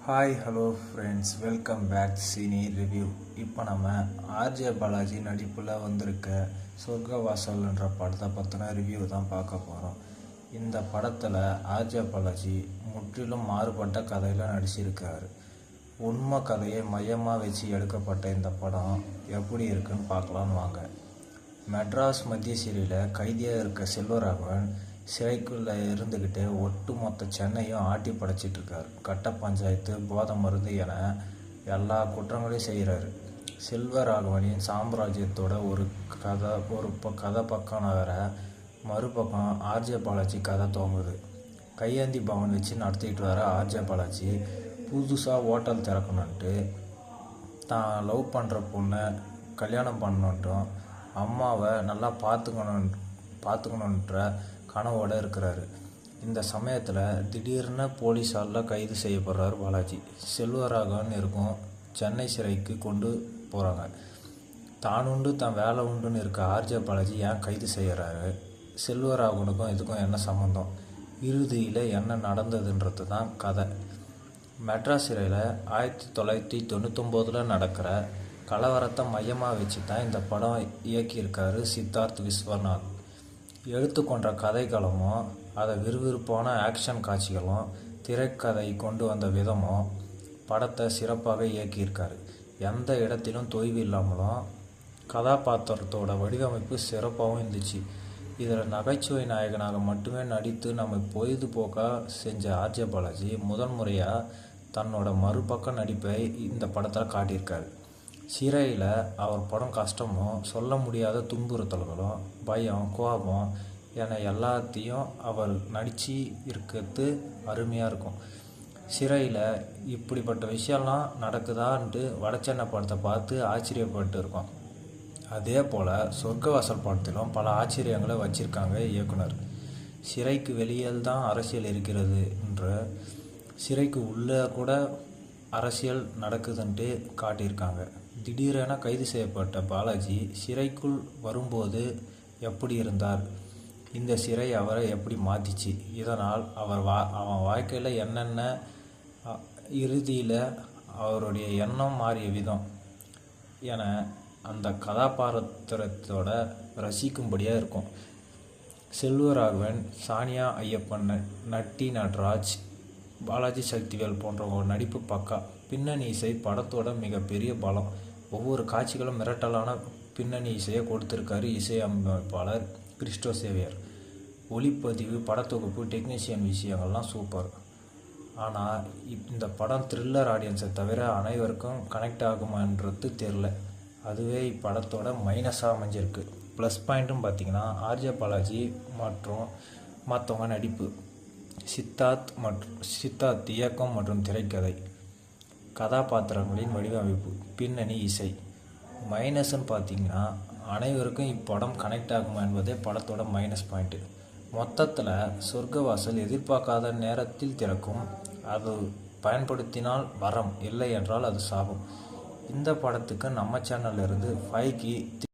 Hi hello friends, welcome back cine review. இப்போ நம்ம RJ Balaji நடிப்பில் வந்திருக்க சொர்க்கவாசல்ன்ற படத்தை பற்றின ரிவ்யூ தான் பார்க்க போகிறோம். இந்த படத்தில் ஆர்ஜே பாலாஜி முற்றிலும் மாறுபட்ட கதையில் நடிச்சிருக்காரு. உண்மை கதையை மையமாக வச்சு எடுக்கப்பட்ட இந்த படம் எப்படி இருக்குன்னு பார்க்கலான்னு வாங்க. மெட்ராஸ் மத்திய சிறையில் கைதியாக இருக்க செல்வராகவன் சிறைக்குள்ளே இருந்துக்கிட்டு ஒட்டு மொத்த சென்னையும் ஆட்டி படைச்சிட்ருக்கார். கட்ட பஞ்சாயத்து, போதை மருந்து என எல்லா குற்றங்களையும் செய்கிறாரு. செல்வராகவனின் சாம்ராஜ்யத்தோட ஒரு கதை பக்கம் நகர, மறுபக்கம் ஆர்ஜே பாலாஜி கதை துவங்குது. கையேந்தி பவன் வச்சு நடத்திக்கிட்டு வர ஆர்ஜே பாலாஜி புதுசாக ஹோட்டல் திறக்கணுன்ட்டு, தான் லவ் பண்ணுற பொண்ணை கல்யாணம் பண்ணட்டும், அம்மாவை நல்லா பார்த்துக்கணுன்ற கனவோடு இருக்கிறாரு. இந்த சமயத்தில் திடீர்னு போலீஸால் கைது செய்யப்படுறாரு பாலாஜி. செல்வராகவன் இருக்கும் சென்னை சிறைக்கு கொண்டு போகிறாங்க. தான் உண்டு தன் வேலை உண்டுன்னு இருக்க ஆர்ஜே பாலாஜி ஏன் கைது செய்கிறாரு? செல்வராகவனுக்கும் இதுக்கும் என்ன சம்மந்தம்? இறுதியில் என்ன நடந்ததுன்றது தான் கதை. மெட்ராஸ் சிறையில் 1999 நடக்கிற கலவரத்தை மையமாக வச்சு தான் இந்த படம் இயக்கியிருக்காரு சித்தார்த் விஸ்வநாத். எடுத்துக்கொண்ட கதைக்களமும் அதை விறுவிறுப்பான ஆக்ஷன் காட்சிகளும் திரைக்கதை கொண்டு வந்த விதமும் படத்தை சிறப்பாக இயக்கியிருக்காரு. எந்த இடத்திலும் தொய்வு இல்லாமலும் கதாபாத்திரத்தோட வடிவமைப்பு சிறப்பாகவும் இருந்துச்சு. இதில் நகைச்சுவை நாயகனாக மட்டுமே நடித்து நம்ம பொழுதுபோக்காக செஞ்ச ஆர்ஜே பாலாஜி முதன் முறையாக தன்னோட மறுபக்க நடிப்பை இந்த படத்தில் காட்டியிருக்காரு. சிறையில் அவர் படம் கஷ்டமும், சொல்ல முடியாத துன்புறுத்தல்களும், பயம், கோபம் என எல்லாத்தையும் அவர் நடித்து இருக்கிறது அருமையாக இருக்கும். சிறையில் இப்படிப்பட்ட விஷயம்லாம் நடக்குதான்ட்டு வடச்சென்னை படத்தை பார்த்து ஆச்சரியப்பட்டு இருக்கோம். அதே போல் சொர்க்கவாசல் படத்திலும் பல ஆச்சரியங்களை வச்சுருக்காங்க இயக்குனர். சிறைக்கு வெளியில் தான் அரசியல் இருக்கிறது என்று, சிறைக்கு உள்ளே கூட அரசியல் நடக்குதுன்ட்டு காட்டியிருக்காங்க. திடீரென கைது செய்யப்பட்ட பாலாஜி சிறைக்குள் வரும்போது எப்படி இருந்தார்? இந்த சிறை அவரை எப்படி மாற்றிச்சு? இதனால் அவன் வாழ்க்கையில் என்னென்ன, இறுதியில் அவருடைய எண்ணம் மாறிய விதம் என அந்த கதாபாத்திரத்தோட ரசிக்கும்படியாக இருக்கும். செல்வராகவன், சானியா ஐயப்பன், நட்டி நட்ராஜ், பாலாஜி சக்திவேல் போன்ற நடிப்பு பக்கா. பின்னணி இசை படத்தோட மிகப்பெரிய பலம். ஒவ்வொரு காட்சிகளும் மிரட்டலான பின்னணி இசையை கொடுத்துருக்காரு இசையமைப்பாளர் கிறிஸ்டோ சேவியர். ஒளிப்பதிவு, படத்தொகுப்பு, டெக்னீஷியன் விஷயங்கள்லாம் சூப்பர். ஆனால் இந்த படம் த்ரில்லர் ஆடியன்ஸை தவிர அனைவருக்கும் கனெக்ட் ஆகுமான்றது தெரில. அதுவே இப்படத்தோட மைனஸாக அமைஞ்சிருக்கு. ப்ளஸ் பாயிண்ட்டும் பார்த்திங்கன்னா ஆர்ஜே பாலாஜி மற்றும் மற்றவங்க நடிப்பு, சித்தார்த் இயக்கம் மற்றும் திரைக்கதை, கதாபாத்திரங்களின் வடிவமைப்பு, பின்னணி இசை. மைனஸ்ன்னு பார்த்திங்கன்னா அனைவருக்கும் இப்படம் கனெக்ட் ஆகுமா என்பதே படத்தோட மைனஸ் பாயிண்ட்டு. மொத்தத்தில் சொர்க்கவாசல் எதிர்பார்க்காத நேரத்தில் திறக்கும். அது பயன்படுத்தினால் வரம், இல்லை என்றால் அது சாபம். இந்த படத்துக்கு நம்ம சேனல்லிருந்து 5க்கு